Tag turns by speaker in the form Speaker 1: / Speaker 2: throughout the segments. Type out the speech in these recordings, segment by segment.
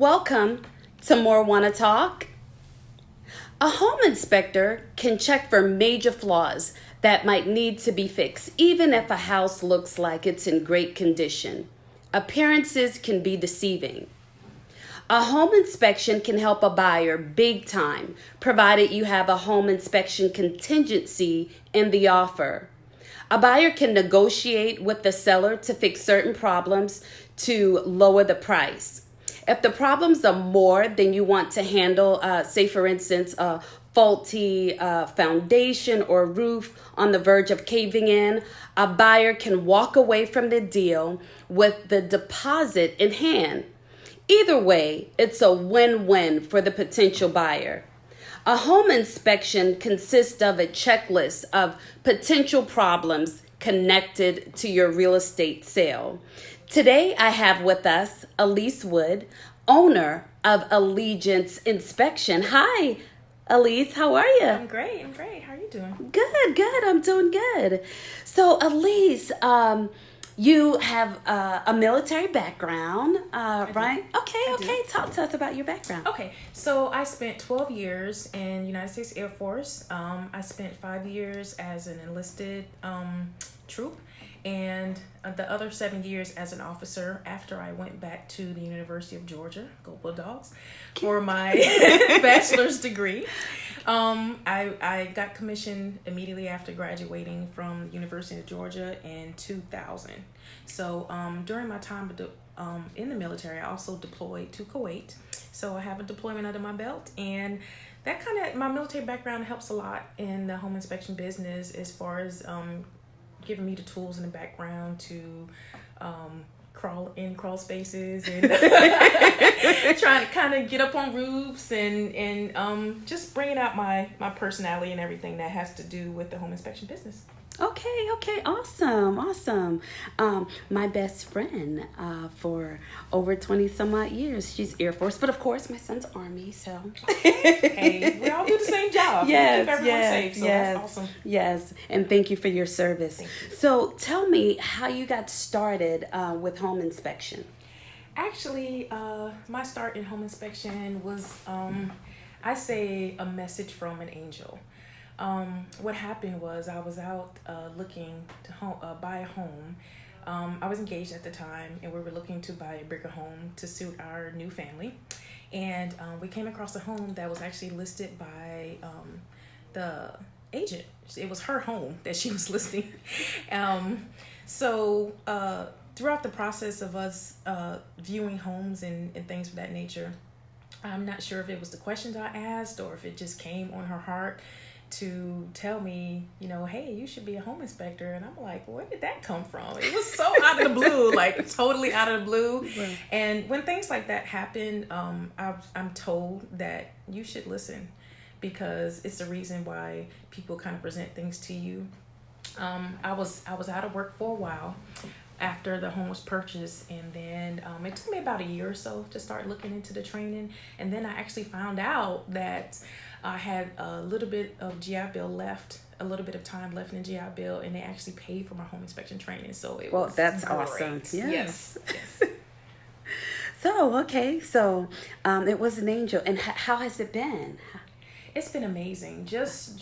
Speaker 1: Welcome to more WanaTalk. A home inspector can check for major flaws that might need to be fixed, even if a house looks like it's in great condition. Appearances can be deceiving. A home inspection can help a buyer big time, provided you have a home inspection contingency in the offer. A buyer can negotiate with the seller to fix certain problems to lower the price. If the problems are more than you want to handle, say for instance, a faulty foundation or roof on the verge of caving in, a buyer can walk away from the deal with the deposit in hand. Either way, it's a win-win for the potential buyer. A home inspection consists of a checklist of potential problems connected to your real estate sale. Today, I have with us Alece Wood, owner of Allegiance Inspection. Hi, Alece, how are you?
Speaker 2: I'm great. How are you doing?
Speaker 1: Good. I'm doing good. So, Alece, you have a military background, right? Okay. Talk to us about your background.
Speaker 2: Okay, so I spent 12 years in the United States Air Force. I spent 5 years as an enlisted troop, and the other 7 years as an officer after I went back to the University of Georgia, go Bulldogs, for my bachelor's degree. I got commissioned immediately after graduating from the University of Georgia in 2000. So during my time in the military, I also deployed to Kuwait. So I have a deployment under my belt, and that my military background helps a lot in the home inspection business as far as giving me the tools and the background to crawl spaces and trying to kind of get up on roofs and just bringing out my personality and everything that has to do with the home inspection business.
Speaker 1: Okay, awesome. My best friend for over 20 some odd years, she's Air Force, but of course my son's Army, so.
Speaker 2: Hey, we all do the same job.
Speaker 1: Yes,
Speaker 2: we keep everyone safe, so that's awesome.
Speaker 1: Yes, and thank you for your service.
Speaker 2: Thank you.
Speaker 1: So tell me how you got started with home inspection.
Speaker 2: Actually, my start in home inspection was, I say, a message from an angel. What happened was I was out looking to buy a home. I was engaged at the time, and we were looking to buy a bigger home to suit our new family. And we came across a home that was actually listed by the agent. It was her home that she was listing. So throughout the process of us viewing homes and things of that nature, I'm not sure if it was the questions I asked or if it just came on her heart to tell me, hey, you should be a home inspector. And I'm like, where did that come from? It was so out of the blue, like totally out of the blue. Right. And when things like that happen, I'm told that you should listen, because it's the reason why people kind of present things to you. I was out of work for a while after the home was purchased, and then it took me about a year or so to start looking into the training, and then I actually found out that I had a little bit of GI Bill left, a little bit of time left in the GI Bill, and they actually paid for my home inspection training, so it was
Speaker 1: that's
Speaker 2: great.
Speaker 1: Awesome.
Speaker 2: Yes.
Speaker 1: So it was an angel, and how has it been?
Speaker 2: It's been amazing. Just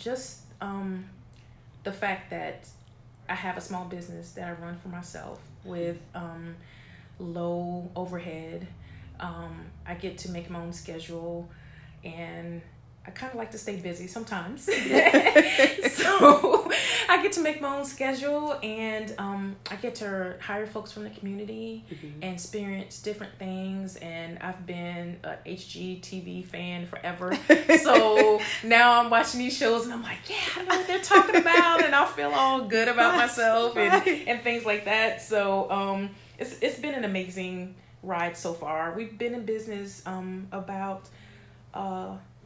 Speaker 2: the fact that I have a small business that I run for myself with low overhead. I get to make my own schedule, and I kind of like to stay busy sometimes. So I get to make my own schedule, and I get to hire folks from the community and experience different things. And I've been a HGTV fan forever. So now I'm watching these shows and I'm like, yeah, I know what they're talking about, and I feel all good about myself and things like that. So it's been an amazing ride so far. We've been in business about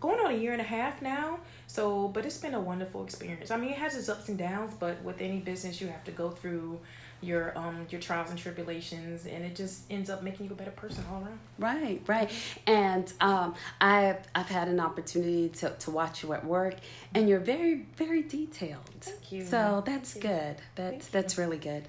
Speaker 2: going on a year and a half now. So, but it's been a wonderful experience. I mean, it has its ups and downs, but with any business, you have to go through your trials and tribulations, and it just ends up making you a better person all around.
Speaker 1: Right, right. And I've had an opportunity to watch you at work, and you're very, very detailed.
Speaker 2: Thank you.
Speaker 1: So that's good. That's really good.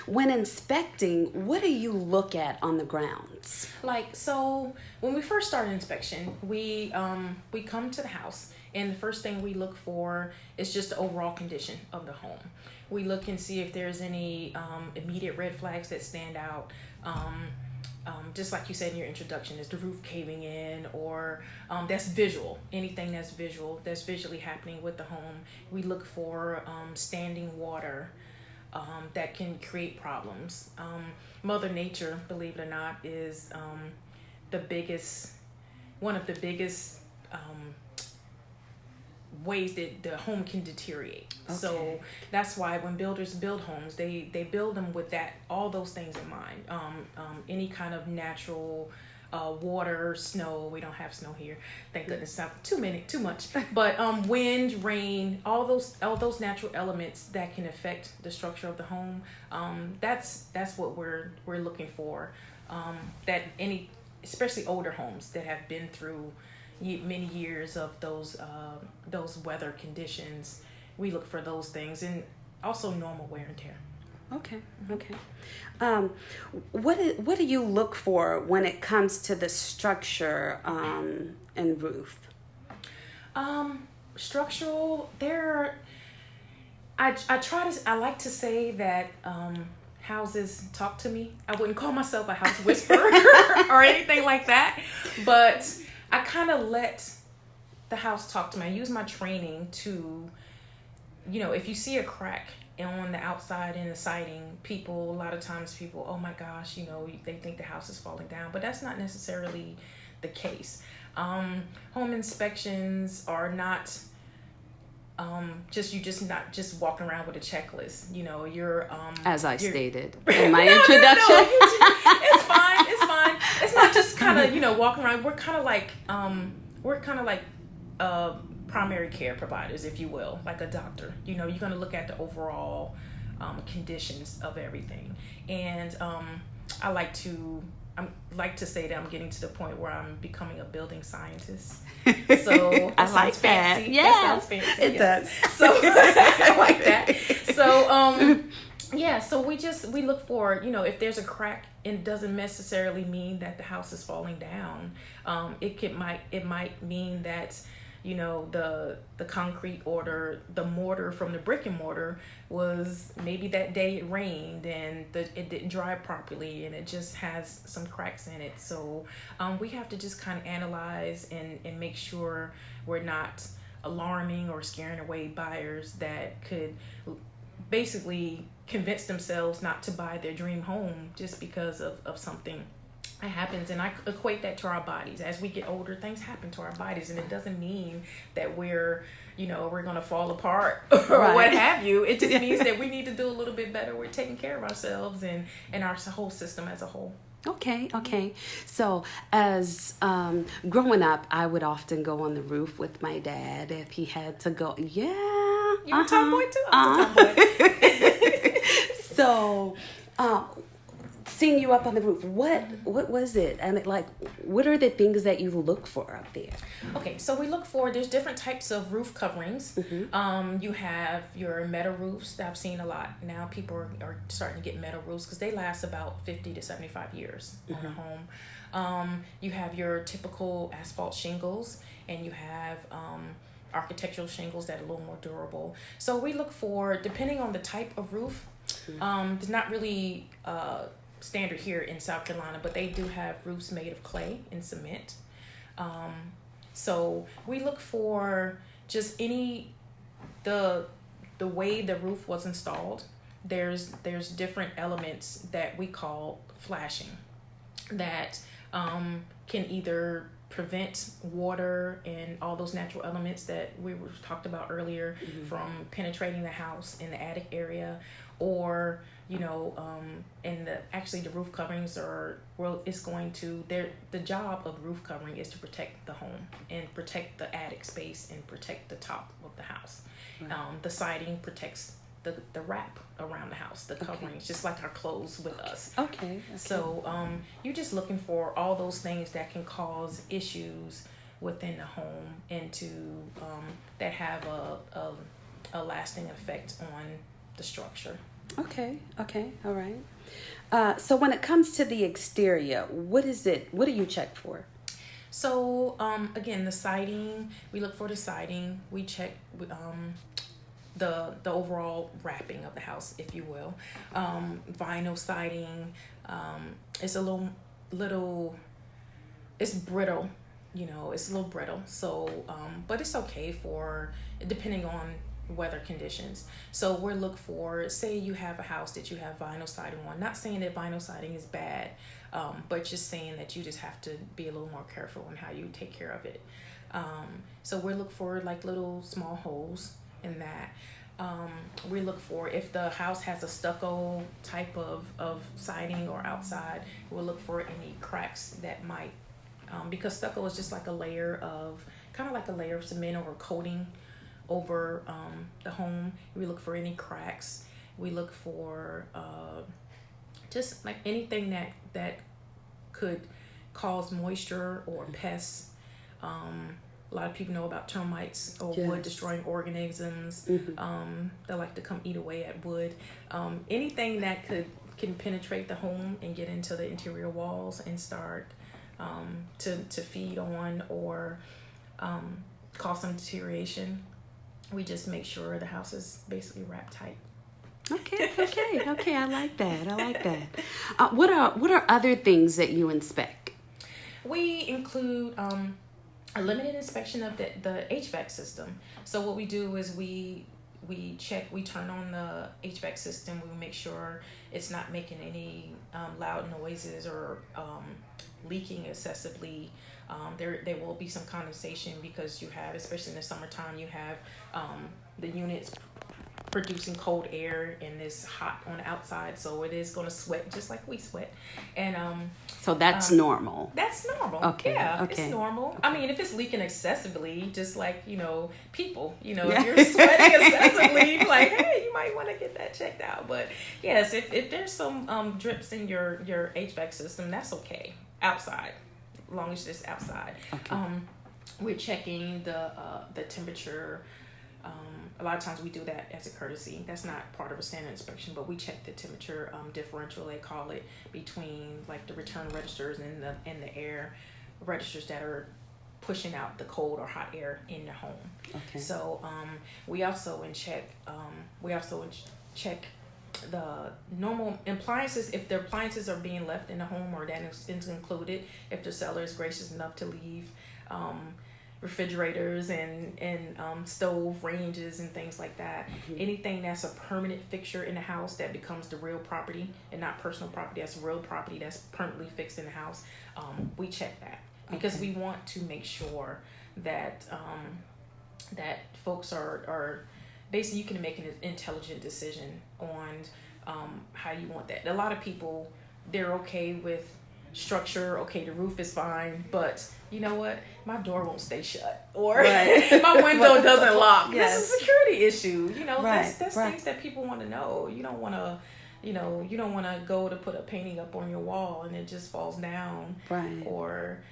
Speaker 1: When inspecting, what do you look at on the grounds?
Speaker 2: Like, so when we first start an inspection, we come to the house, and the first thing we look for is just the overall condition of the home. We look and see if there's any immediate red flags that stand out. Just like you said in your introduction, is the roof caving in, or that's visual. Anything that's visual, that's visually happening with the home. We look for standing water that can create problems. Mother Nature, believe it or not, is one of the biggest ways that the home can deteriorate. Okay. So that's why when builders build homes, they build them with all those things in mind. Any kind of natural water, snow. We don't have snow here, thank goodness. Not too much. But wind, rain, all those natural elements that can affect the structure of the home. That's what we're looking for. Especially older homes that have been through many years of those weather conditions, we look for those things, and also normal wear and tear.
Speaker 1: Okay. What do you look for when it comes to the structure and roof?
Speaker 2: Structural. I like to say that houses talk to me. I wouldn't call myself a house whisperer or anything like that, but I kind of let the house talk to me. I use my training to, if you see a crack on the outside in the siding, a lot of times people, oh my gosh, they think the house is falling down, but that's not necessarily the case. Home inspections are not not just walking around with a checklist. You're
Speaker 1: as I stated in my introduction.
Speaker 2: It's fine. It's not just kind of walking around. We're kind of like primary care providers, if you will, like a doctor. You're going to look at the overall conditions of everything, and I like to say that I'm getting to the point where I'm becoming a building scientist. So
Speaker 1: I like that.
Speaker 2: Fancy.
Speaker 1: Yeah,
Speaker 2: that sounds fancy.
Speaker 1: It does.
Speaker 2: So I like that. So so we look for, if there's a crack, it doesn't necessarily mean that the house is falling down. It might mean that the concrete or the mortar from the brick and mortar was maybe that day it rained and it didn't dry properly and it just has some cracks in it. So we have to just kind of analyze and make sure we're not alarming or scaring away buyers that could basically convince themselves not to buy their dream home just because of something that happens. And I equate that to our bodies. As we get older, things happen to our bodies, and it doesn't mean that we're going to fall apart or
Speaker 1: right.
Speaker 2: what have you. It just means that we need to do a little bit better. We're taking care of ourselves and our whole system as a whole.
Speaker 1: Okay. So as growing up, I would often go on the roof with my dad if he had to go. Yeah.
Speaker 2: You're a tomboy too? I'm a tomboy.
Speaker 1: So seeing you up on the roof, what was it? And what are the things that you look for up there?
Speaker 2: Okay, so there's different types of roof coverings. Mm-hmm. You have your metal roofs that I've seen a lot. Now people are starting to get metal roofs because they last about 50 to 75 years mm-hmm. on a home. You have your typical asphalt shingles, and you have architectural shingles that are a little more durable. So we look for, depending on the type of roof, mm-hmm. There's not really standard here in South Carolina, but they do have roofs made of clay and cement. So we look for just the way the roof was installed. There's different elements that we call flashing that can either prevent water and all those natural elements that we were talked about earlier from penetrating the house in the attic area, or and the roof coverings are, it's going to, the job of roof covering is to protect the home and protect the attic space and protect the top of the house. Right. The siding protects the wrap around the house, the coverings, just like our clothes with us.
Speaker 1: Okay.
Speaker 2: So you're just looking for all those things that can cause issues within the home and to that have a lasting effect on the structure.
Speaker 1: Okay. All right. So when it comes to the exterior, what do you check for?
Speaker 2: So again, the siding, we look for the siding. We check the overall wrapping of the house, if you will. Vinyl siding, it's a little it's brittle, it's a little brittle. So but it's okay for, depending on weather conditions. So we'll look for, say you have a house that you have vinyl siding on, not saying that vinyl siding is bad, but just saying that you just have to be a little more careful on how you take care of it. So we look for like little small holes in that. We look for, if the house has a stucco type of siding or outside, we'll look for any cracks that might, because stucco is just like a layer of, kind of like a layer of cement or coating over the home. We look for any cracks. We look for just like anything that could cause moisture or pests. A lot of people know about termites or wood destroying organisms. They like to come eat away at wood. Anything that can penetrate the home and get into the interior walls and start to feed on or cause some deterioration. We just make sure the house is basically wrapped tight.
Speaker 1: Okay. I like that. What are other things that you inspect?
Speaker 2: We include a limited inspection of the HVAC system. So what we do is we turn on the HVAC system. We make sure it's not making any loud noises or leaking excessively. There will be some condensation because you have, especially in the summertime, you have the units producing cold air and it's hot on the outside, so it is going to sweat just like we sweat. And
Speaker 1: so that's normal.
Speaker 2: That's normal.
Speaker 1: Okay.
Speaker 2: It's normal. Okay. I mean, if it's leaking excessively, just like people, if you're sweating excessively, like, hey, you might want to get that checked out. But yes, if there's some drips in your HVAC system, that's okay outside, as long as it's outside.
Speaker 1: Okay.
Speaker 2: We're checking the temperature. A lot of times we do that as a courtesy. That's not part of a standard inspection, but we check the temperature differential, they call it, between like the return registers and the air registers that are pushing out the cold or hot air in the home.
Speaker 1: Okay. So
Speaker 2: we also check the normal appliances, if the appliances are being left in the home or that is included, if the seller is gracious enough to leave refrigerators and stove ranges and things like that. Anything that's a permanent fixture in the house that becomes the real property and not personal property, that's real property that's permanently fixed in the house, we check that because we want to make sure that that folks are basically, you can make an intelligent decision on how you want that. A lot of people, they're okay with structure, okay, the roof is fine, but you know what, my door won't stay shut, or my window doesn't lock. Yes. This is a security issue. That's things that people want to know. You don't want to go to put a painting up on your wall and it just falls down, or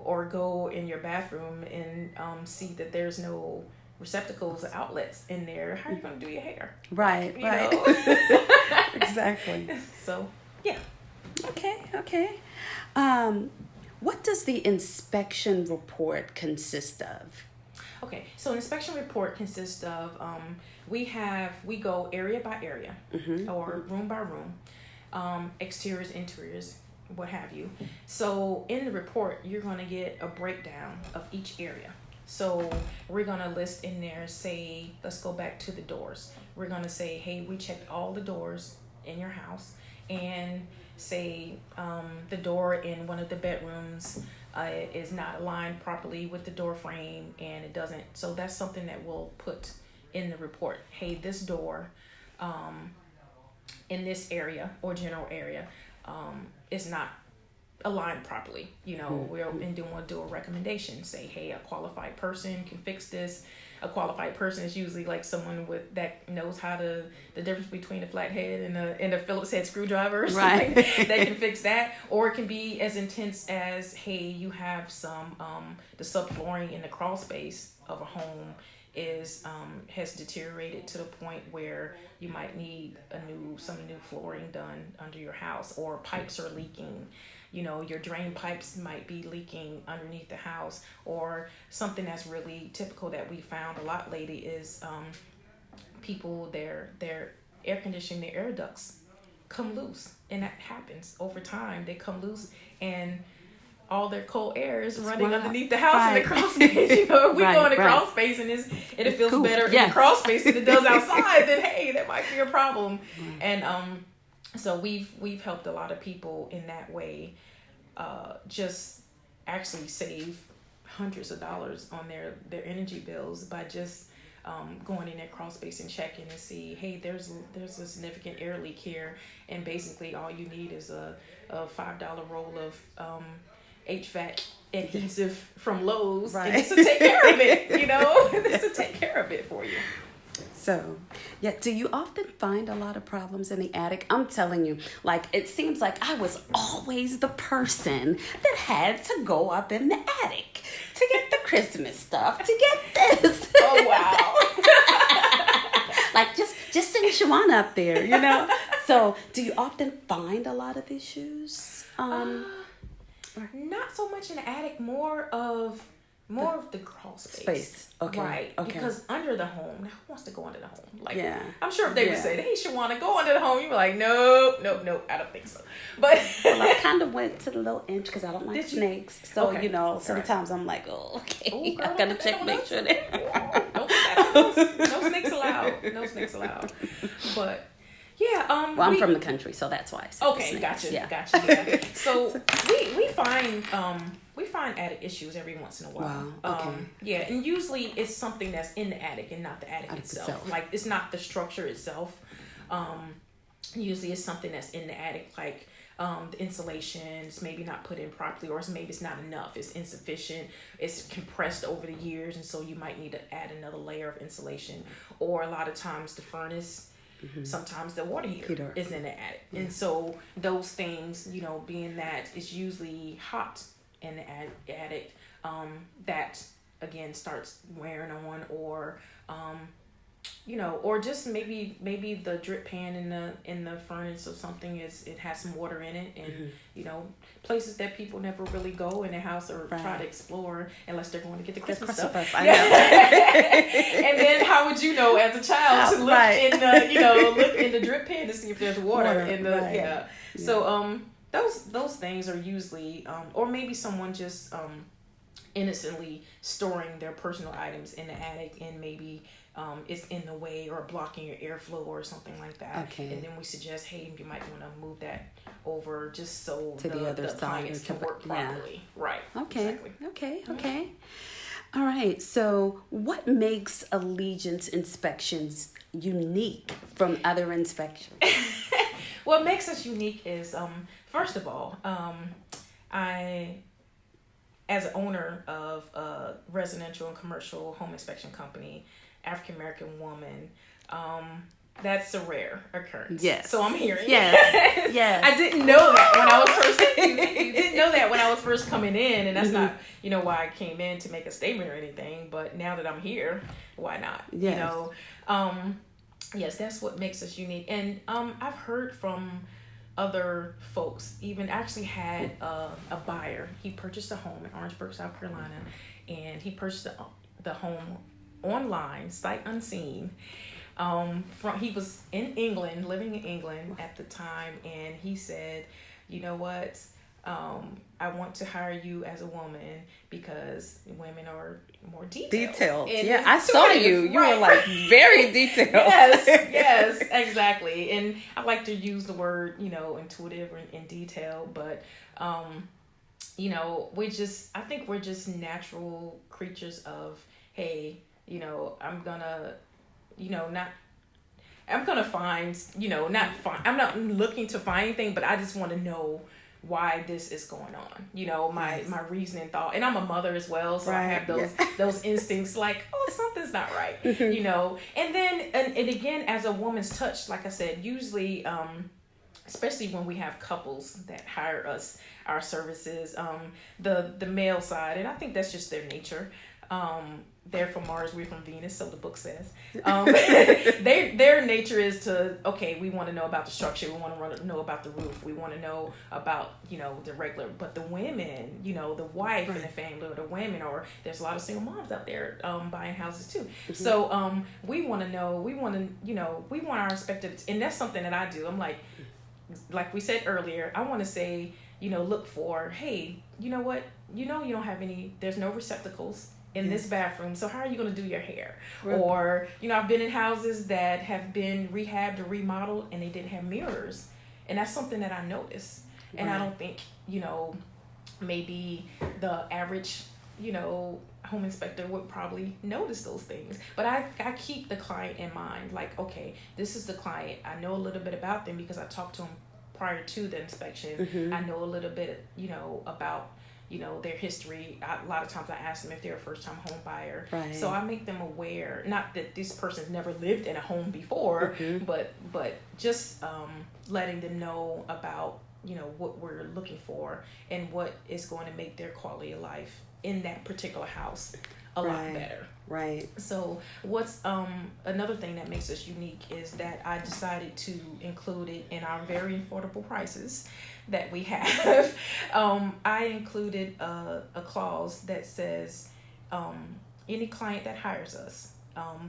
Speaker 2: or go in your bathroom and see that there's no receptacles or outlets in there. How are you going to do your hair?
Speaker 1: Right. Exactly.
Speaker 2: So yeah.
Speaker 1: Okay. What does the inspection report consist of?
Speaker 2: Okay, so an inspection report consists of, we go area by area, or room by room, exteriors, interiors, what have you. So in the report, you're going to get a breakdown of each area. So we're going to list in there, say, let's go back to the doors. We're going to say, hey, we checked all the doors in your house, and say the door in one of the bedrooms is not aligned properly with the door frame, and it doesn't. So that's something that we'll put in the report. Hey, this door in this area or general area is not aligned properly. We're and want to do a recommendation. Say, hey, a qualified person can fix this. A qualified person is usually like someone that knows the difference between a flathead and a Phillips head screwdriver or something. Right. That can fix that. Or it can be as intense as, hey, you have some the subflooring in the crawl space of a home has deteriorated to the point where you might need some new flooring done under your house, or pipes are leaking. Your drain pipes might be leaking underneath the house, or something that's really typical that we found a lot lately is people, their air conditioning, their air ducts come loose, and that happens over time. They come loose, and all their cold air is running underneath the house in the crawl space. If we go in the crawl space and it feels cool. better in the crawl space than it does outside, then hey, that might be a problem. And so we've helped a lot of people in that way, just actually save hundreds of dollars on their energy bills by just going in their crawl space and checking and see, hey, there's a significant air leak here, and basically all you need is a $5 roll of HVAC adhesive from Lowe's, and it's to take care of it. It's to take care of it for you.
Speaker 1: So, do you often find a lot of problems in the attic? I'm telling you, it seems like I was always the person that had to go up in the attic to get the Christmas stuff, to get this.
Speaker 2: Oh, wow.
Speaker 1: Just send Shawana up there, So, do you often find a lot of issues?
Speaker 2: Not so much in the attic, more of the crawl space.
Speaker 1: Okay.
Speaker 2: Right.
Speaker 1: Okay.
Speaker 2: Because under the home, now who wants to go under the home?
Speaker 1: Yeah.
Speaker 2: I'm sure if they would say, hey, Shawana, go under the home, you'd be like, nope, I don't think so. But
Speaker 1: I kind of went to the little inch because I don't like snakes. So, sometimes I'm like, oh, okay.
Speaker 2: Ooh, girl,
Speaker 1: I gotta check, make sure that.
Speaker 2: Don't put that on us. No snakes allowed. No snakes allowed. But yeah,
Speaker 1: I'm from the country, so that's why.
Speaker 2: Okay, gotcha. Yeah. So we find attic issues every once in a while.
Speaker 1: Wow. Okay.
Speaker 2: And usually it's something that's in the attic and not the attic itself. Like, it's not the structure itself. Usually it's something that's in the attic, like the insulation is maybe not put in properly, or maybe it's not enough. It's insufficient. It's compressed over the years, and so you might need to add another layer of insulation. Or a lot of times the furnace. Mm-hmm. Sometimes the water heater is in the attic. Yeah. And so those things, being that it's usually hot in the attic, that again starts wearing on, or or just maybe the drip pan in the furnace or something it has some water in it, and places that people never really go in their house or try to explore unless they're going to get the Christmas stuff.
Speaker 1: I know.
Speaker 2: And then how would you know as a child to look in the look in the drip pan to see if there's water in the So those things are usually or maybe someone just innocently storing their personal items in the attic, and maybe it's in the way or blocking your airflow or something like that.
Speaker 1: Okay.
Speaker 2: And then we suggest, hey, you might want to move that over just so
Speaker 1: to the other side
Speaker 2: can work properly. Yeah. Right.
Speaker 1: Okay.
Speaker 2: Exactly.
Speaker 1: Okay. All right. So, what makes Allegiance inspections unique from other inspections?
Speaker 2: What makes us unique is, first of all, I, as an owner of a residential and commercial home inspection company, African American woman, that's a rare occurrence.
Speaker 1: Yes.
Speaker 2: So I'm hearing.
Speaker 1: Yes. Yes.
Speaker 2: I didn't know that when I was first. You didn't know that when I was first coming in, and that's not why I came in to make a statement or anything. But now that I'm here, why not?
Speaker 1: Yes.
Speaker 2: Yes, that's what makes us unique. And I've heard from other folks, even actually had a buyer. He purchased a home in Orangeburg, South Carolina, and he purchased the home online, sight unseen. He was in England, living in England at the time, and he said, you know what, I want to hire you as a woman because women are more detailed.
Speaker 1: Yeah, I saw you. You were like very detailed.
Speaker 2: Yes, exactly. And I like to use the word, intuitive and in detail, but I think we're just natural creatures of, hey, I'm gonna, not, I'm gonna find, not find, I'm not looking to find anything, but I just want to know why this is going on. My reasoning thought, and I'm a mother as well, so I have those instincts like, oh, something's not right. And then and again, as a woman's touch, like I said, usually especially when we have couples that hire us, our services, the male side, and I think that's just their nature. They're from Mars, we're from Venus, so the book says. Their nature is to, okay, we want to know about the structure, we want to know about the roof, we want to know about, the regular, but the women, the wife in the family, or the women, or there's a lot of single moms out there buying houses too. So we want to know, we want our perspectives, and that's something that I do. I'm like we said earlier, I want to say, look for, hey, you know what, you don't have any, there's no receptacles in this bathroom, so how are you going to do your hair? Right. Or, I've been in houses that have been rehabbed or remodeled and they didn't have mirrors, and that's something that I noticed. And I don't think, maybe the average, home inspector would probably notice those things. But I keep the client in mind, like, okay, this is the client, I know a little bit about them because I talked to them prior to the inspection. I know a little bit, about their history. A lot of times I ask them if they're a first-time home buyer. Right. So I make them aware, not that this person's never lived in a home before, but just letting them know about, what we're looking for and what is going to make their quality of life in that particular house a lot better. Right. So what's another thing that makes us unique is that I decided to include it in our very affordable prices that we have. I included a clause that says any client that hires us,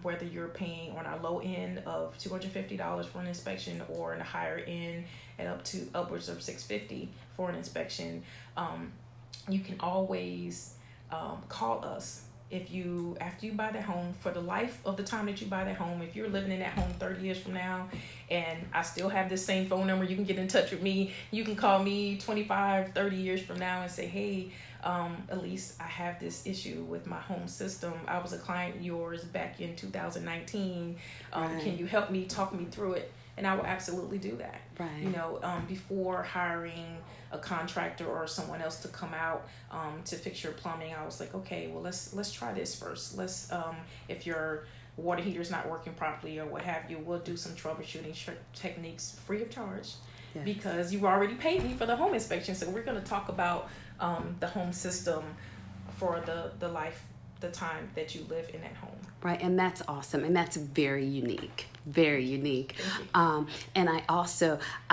Speaker 2: whether you're paying on our low end of $250 for an inspection or in the higher end and up to upwards of $650 for an inspection, you can always call us. After you buy that home, for the life of the time that you buy that home, if you're living in that home 30 years from now, and I still have this same phone number, you can get in touch with me. You can call me 25, 30 years from now and say, hey, Alece, I have this issue with my home system. I was a client of yours back in 2019. Can you help me, talk me through it? And I will absolutely do that. Right. Before hiring a contractor or someone else to come out to fix your plumbing, I was like, okay, well, let's try this first. Let's if your water heater's not working properly or what have you, we'll do some troubleshooting techniques free of charge. Yes. Because you already paid me for the home inspection. So we're going to talk about the home system for the time that you live in that home.
Speaker 1: Right, and that's awesome, and that's very unique. Very unique. And I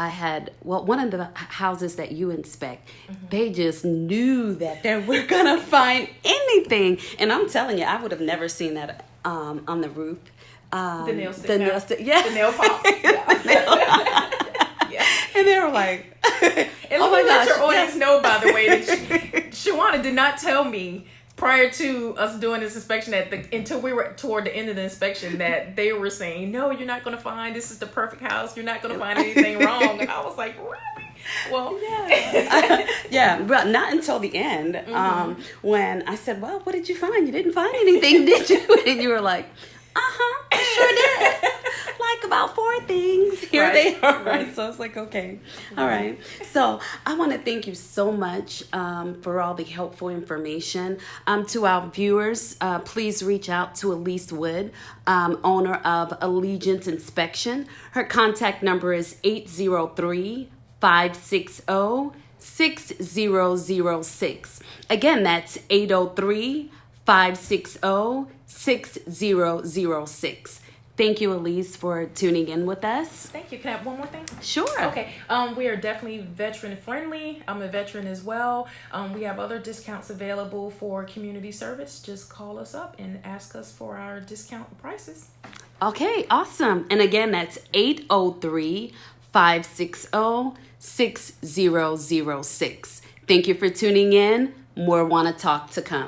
Speaker 1: had one of the houses that you inspect, they just knew that they were gonna find anything, and I'm telling you, I would have never seen that on the roof.
Speaker 2: The nail stick. The nail stick.
Speaker 1: Yeah.
Speaker 2: The nail pop. Yeah.
Speaker 1: And they were like,
Speaker 2: and oh my gosh, your audience know, by the way, that Shawana did not tell me prior to us doing this inspection until we were toward the end of the inspection that they were saying, no, you're not going to find, this is the perfect house, you're not going to find anything wrong. And I was like, really? Well,
Speaker 1: yeah, but not until the end, when I said, well, what did you find? You didn't find anything, did you? And you were like, sure did. Like about 4 things. Here they are. Right. So I was like, okay. All right. So I want to thank you so much for all the helpful information. To our viewers, please reach out to Alece Wood, owner of Allegiance Inspection. Her contact number is 803-560-6006. Again, that's 803-560-6006. Thank you, Alece, for tuning in with us.
Speaker 2: Thank you. Can I have one more thing?
Speaker 1: Sure.
Speaker 2: Okay. We are definitely veteran friendly. I'm a veteran as well. We have other discounts available for community service. Just call us up and ask us for our discount prices.
Speaker 1: Okay, awesome. And again, that's 803-560-6006. Thank you for tuning in. More WanaTalk to come.